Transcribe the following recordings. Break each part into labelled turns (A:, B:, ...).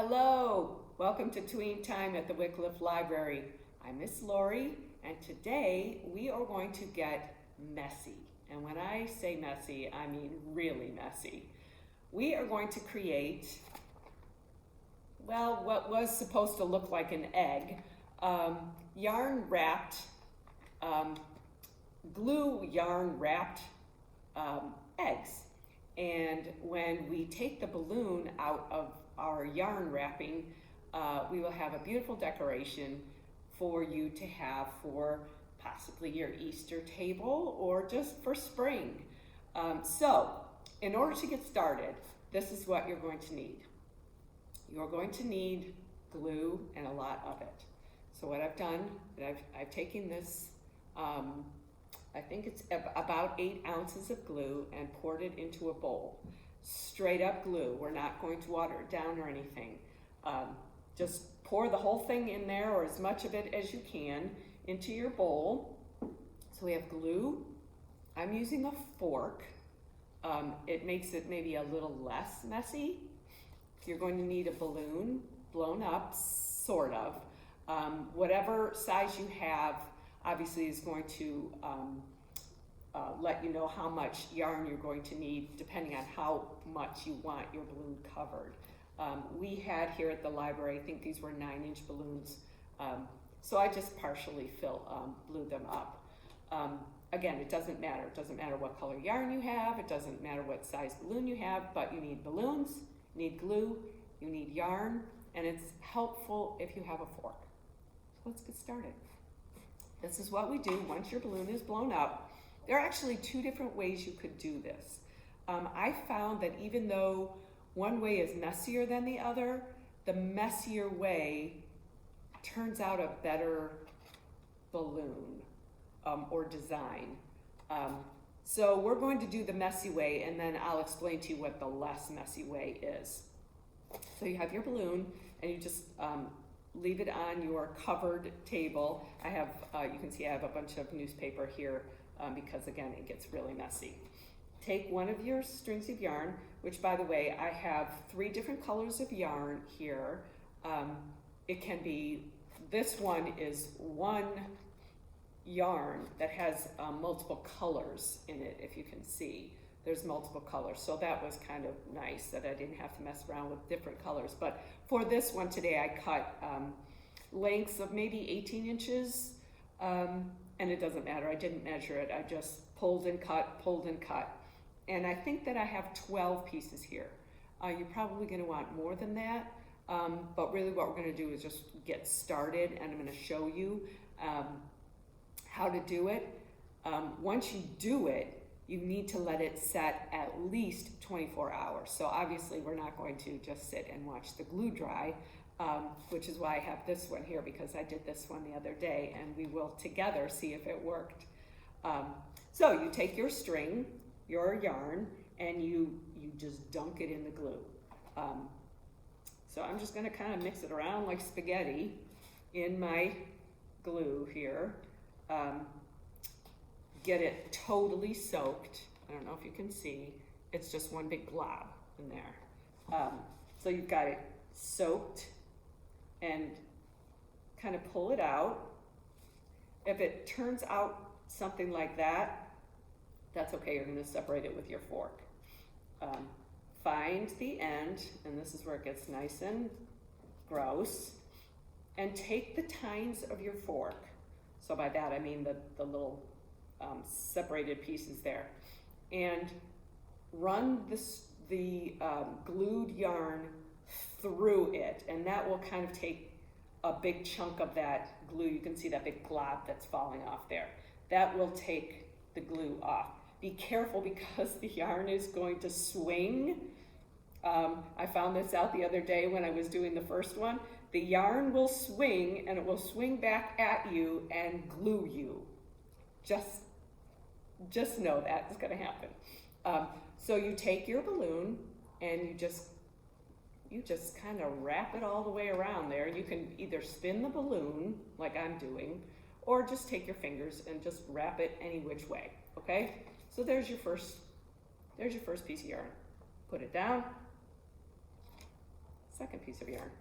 A: Hello, welcome to Tween Time at the Wycliffe Library. I'm Miss Lori, and today we are going to get messy. And when I say messy, I mean really messy. We are going to create, well, what was supposed to look like an egg, yarn wrapped, glue yarn wrapped eggs. And when we take the balloon out of our yarn wrapping, we will have a beautiful decoration for you to have for possibly your Easter table or just for spring. So in order to get started, this is what you're going to need. You're going to need glue and a lot of it. So what I've done, I've taken this, I think it's about 8 ounces of glue and poured it into a bowl. Straight up glue. We're not going to water it down or anything. Just pour the whole thing in there, or as much of it as you can, into your bowl. So we have glue. I'm using a fork. It makes it maybe a little less messy. You're going to need a balloon, blown up, sort of. Whatever size you have, obviously is going to let you know how much yarn you're going to need depending on how much you want your balloon covered. We had here at the library, I think these were 9-inch balloons, so I just partially blew them up. Again, it doesn't matter. It doesn't matter what color yarn you have, it doesn't matter what size balloon you have, but you need balloons, you need glue, you need yarn, and it's helpful if you have a fork. So let's get started. This is what we do once your balloon is blown up. There are actually 2 different ways you could do this. I found that even though one way is messier than the other, the messier way turns out a better balloon or design. So we're going to do the messy way, and then I'll explain to you what the less messy way is. So you have your balloon, and you just leave it on your covered table. I have, you can see I have a bunch of newspaper here because again, it gets really messy. Take one of your strings of yarn, which by the way, I have 3 different colors of yarn here. It can be, this one is one yarn that has multiple colors in it, if you can see. There's multiple colors, so that was kind of nice that I didn't have to mess around with different colors. But for this one today, I cut lengths of maybe 18 inches, and it doesn't matter, I didn't measure it, I just pulled and cut. And I think that I have 12 pieces here. You're probably gonna want more than that, but really what we're gonna do is just get started, and I'm gonna show you how to do it. Once you do it, you need to let it set at least 24 hours. So obviously we're not going to just sit and watch the glue dry, which is why I have this one here, because I did this one the other day, and we will together see if it worked. So you take your string, your yarn, and you just dunk it in the glue. So I'm just gonna kind of mix it around like spaghetti in my glue here. Get it totally soaked. I don't know if you can see, it's just one big glob in there. So you've got it soaked, and kind of pull it out. If it turns out something like that, that's okay, you're gonna separate it with your fork. Find the end, and this is where it gets nice and gross, and take the tines of your fork. So by that I mean the little separated pieces there, and run the glued yarn through it, and that will kind of take a big chunk of that glue. You can see that big glob that's falling off there. That will take the glue off. Be careful because the yarn is going to swing. I found this out the other day when I was doing the first one. The yarn will swing, and it will swing back at you and glue you. Just know that it's gonna happen. So you take your balloon and you just kind of wrap it all the way around there. You can either spin the balloon like I'm doing, or just take your fingers and just wrap it any which way, okay? So there's your first piece of yarn. Put it down, second piece of yarn.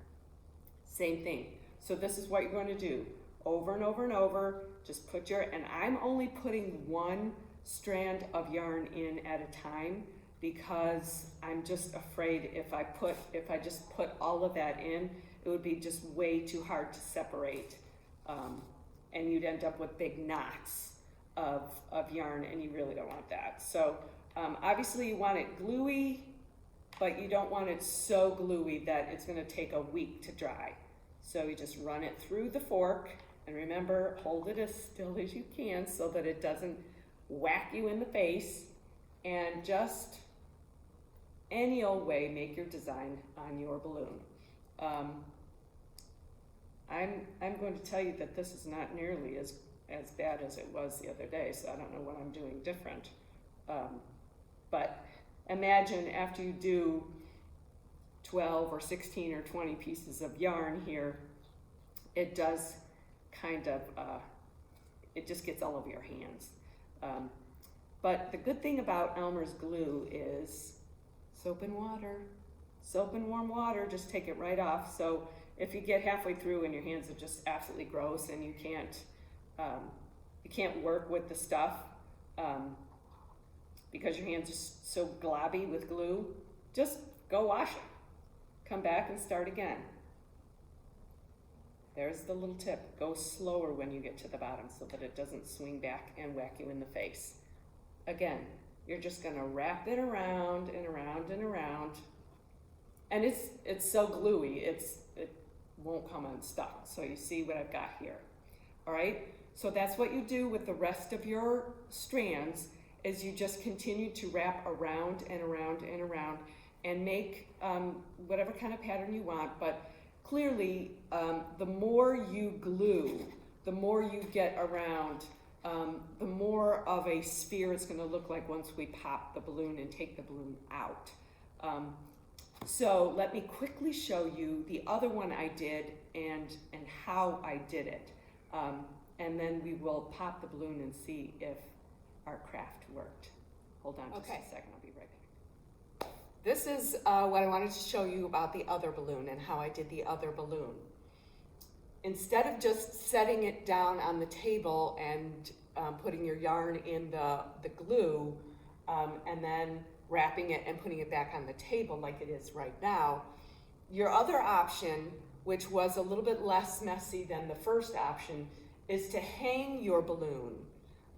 A: Same thing. So this is what you're going to do over and over and over. Just put your, and I'm only putting one strand of yarn in at a time because I'm just afraid if I just put all of that in, it would be just way too hard to separate. And you'd end up with big knots of yarn, and you really don't want that. So obviously you want it gluey, but you don't want it so gluey that it's gonna take a week to dry. So you just run it through the fork, and remember, hold it as still as you can so that it doesn't whack you in the face, and just any old way make your design on your balloon. I'm going to tell you that this is not nearly as bad as it was the other day, so I don't know what I'm doing different. But imagine after you do 12 or 16 or 20 pieces of yarn here, it does kind of, it just gets all over your hands. But the good thing about Elmer's glue is soap and water. Soap and warm water, just take it right off. So if you get halfway through and your hands are just absolutely gross and you can't work with the stuff because your hands are so globby with glue, just go wash it. Come back and start again. There's the little tip. Go slower when you get to the bottom so that it doesn't swing back and whack you in the face. Again, you're just gonna wrap it around and around and around. And it's so gluey, it won't come unstuck. So you see what I've got here. All right, so that's what you do with the rest of your strands, is you just continue to wrap around and around and around and make whatever kind of pattern you want. But clearly, the more you glue, the more you get around, the more of a sphere it's going to look like once we pop the balloon and take the balloon out. So let me quickly show you the other one I did and how I did it. And then we will pop the balloon and see if our craft worked. Hold on just a second, I'll be right back. This is what I wanted to show you about the other balloon and how I did the other balloon. Instead of just setting it down on the table and putting your yarn in the glue and then wrapping it and putting it back on the table like it is right now, your other option, which was a little bit less messy than the first option, is to hang your balloon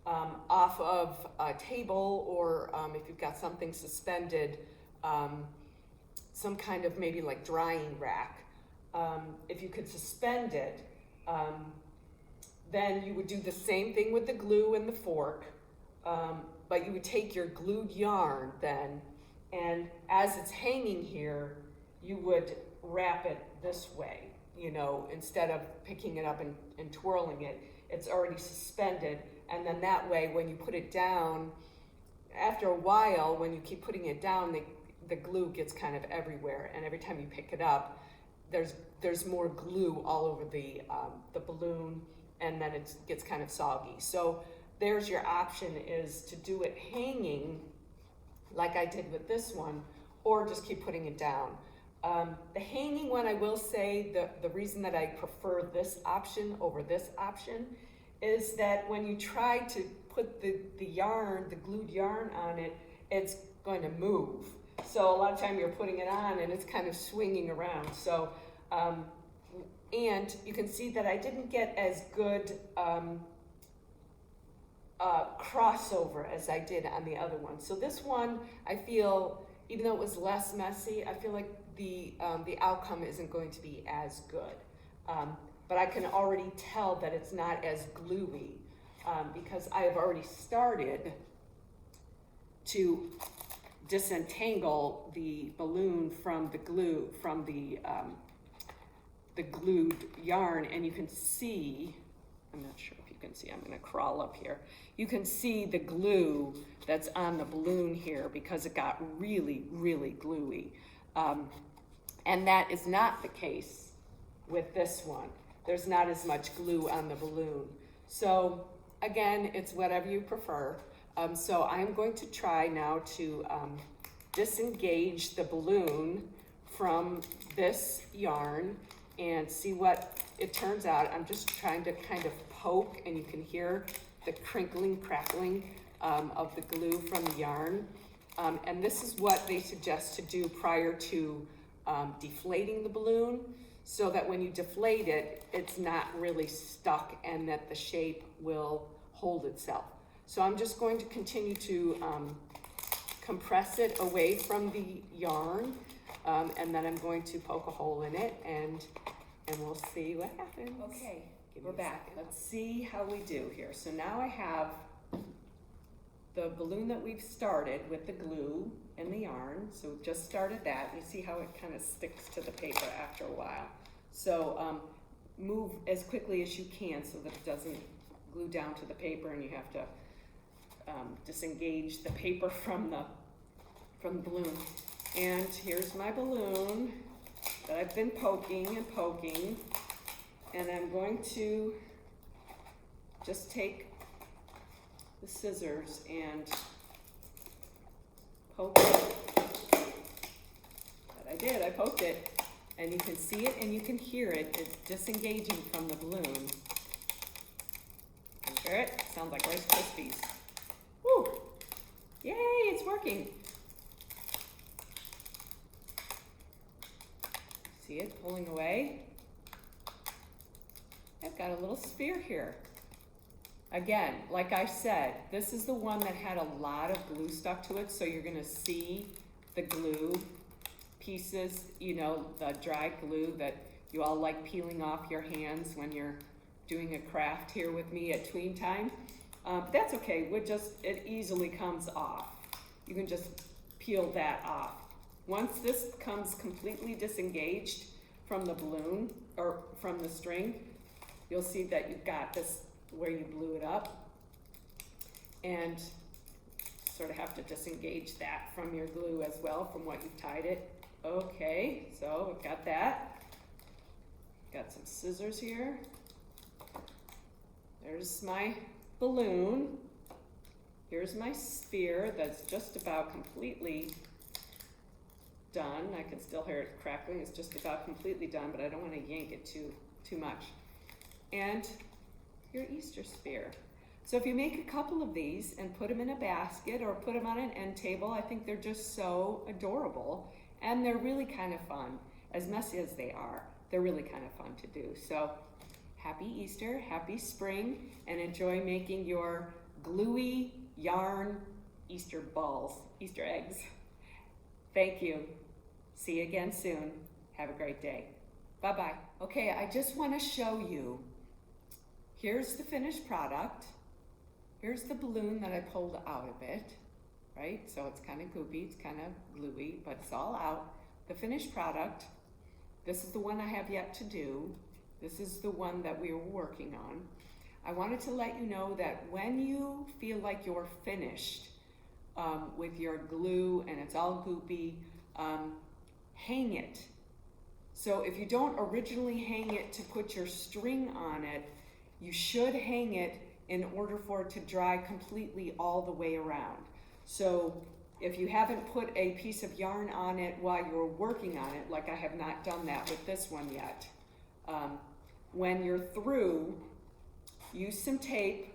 A: off of a table, or if you've got something suspended, some kind of maybe like drying rack. If you could suspend it, then you would do the same thing with the glue and the fork, but you would take your glued yarn then, and as it's hanging here, you would wrap it this way, you know, instead of picking it up and twirling it. It's already suspended, and then that way when you put it down, after a while, when you keep putting it down, the glue gets kind of everywhere, and every time you pick it up, there's more glue all over the balloon, and then it gets kind of soggy. So there's your option, is to do it hanging like I did with this one, or just keep putting it down. The hanging one, I will say, the reason that I prefer this option over this option is that when you try to put the yarn, the glued yarn on it, it's going to move. So a lot of time you're putting it on and it's kind of swinging around. So, and you can see that I didn't get as good crossover as I did on the other one. So this one, I feel, even though it was less messy, I feel like the outcome isn't going to be as good. But I can already tell that it's not as gluey because I have already started to disentangle the balloon from the glue, from the glued yarn, and you can see, I'm not sure if you can see, I'm gonna crawl up here. You can see the glue that's on the balloon here because it got really, really gluey. And that is not the case with this one. There's not as much glue on the balloon. So again, it's whatever you prefer. So I'm going to try now to disengage the balloon from this yarn and see what it turns out. I'm just trying to kind of poke, and you can hear the crinkling, crackling of the glue from the yarn. And this is what they suggest to do prior to deflating the balloon, so that when you deflate it, it's not really stuck and that the shape will hold itself. So I'm just going to continue to compress it away from the yarn, and then I'm going to poke a hole in it, and we'll see what happens. Okay, we're back. Let's see how we do here. So now I have the balloon that we've started with the glue and the yarn. So we've just started that. You see how it kind of sticks to the paper after a while. So move as quickly as you can so that it doesn't glue down to the paper and you have to disengage the paper from the balloon. And here's my balloon that I've been poking and poking. And I'm going to just take the scissors and poke it. But I did, I poked it. And you can see it and you can hear it. It's disengaging from the balloon. Can you hear it? Sounds like Rice Krispies. Woo! Yay, it's working. See it pulling away? I've got a little spear here. Again, like I said, this is the one that had a lot of glue stuck to it, so you're gonna see the glue pieces, you know, the dry glue that you all like peeling off your hands when you're doing a craft here with me at Tween time. But that's okay, it easily comes off. You can just peel that off. Once this comes completely disengaged from the balloon, or from the string, you'll see that you've got this where you blew it up, and sort of have to disengage that from your glue as well, from what you've tied it. Okay, so I've got that. Got some scissors here. There's my balloon. Here's my spear that's just about completely done. I can still hear it crackling. It's just about completely done, but I don't want to yank it too much. And your Easter spear. So if you make a couple of these and put them in a basket or put them on an end table, I think they're just so adorable, and they're really kind of fun. As messy as they are, they're really kind of fun to do. So happy Easter, happy spring, and enjoy making your gluey yarn Easter balls, Easter eggs. Thank you. See you again soon. Have a great day. Bye-bye. Okay, I just want to show you. Here's the finished product. Here's the balloon that I pulled out of it, right? So it's kind of goopy, it's kind of gluey, but it's all out. The finished product, this is the one I have yet to do. This is the one that we were working on. I wanted to let you know that when you feel like you're finished with your glue and it's all goopy, hang it. So if you don't originally hang it to put your string on it, you should hang it in order for it to dry completely all the way around. So if you haven't put a piece of yarn on it while you're working on it, like I have not done that with this one yet, when you're through, use some tape,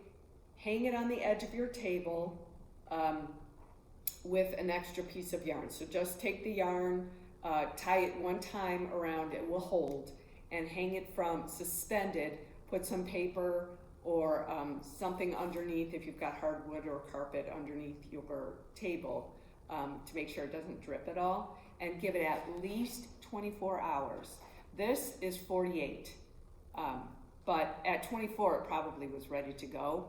A: hang it on the edge of your table with an extra piece of yarn. So just take the yarn, tie it one time around, it will hold, and hang it from suspended. Put some paper or something underneath if you've got hardwood or carpet underneath your table to make sure it doesn't drip at all, and give it at least 24 hours. This is 48, but at 24 it probably was ready to go,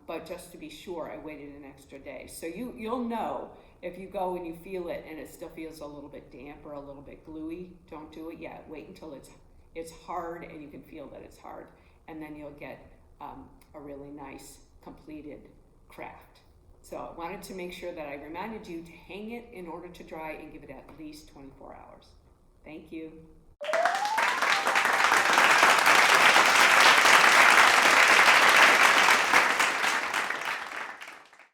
A: but just to be sure I waited an extra day. So you'll know if you go and you feel it and it still feels a little bit damp or a little bit gluey. Don't do it yet. Wait until it's hard and you can feel that it's hard, and then you'll get a really nice completed craft. So I wanted to make sure that I reminded you to hang it in order to dry and give it at least 24 hours. Thank you.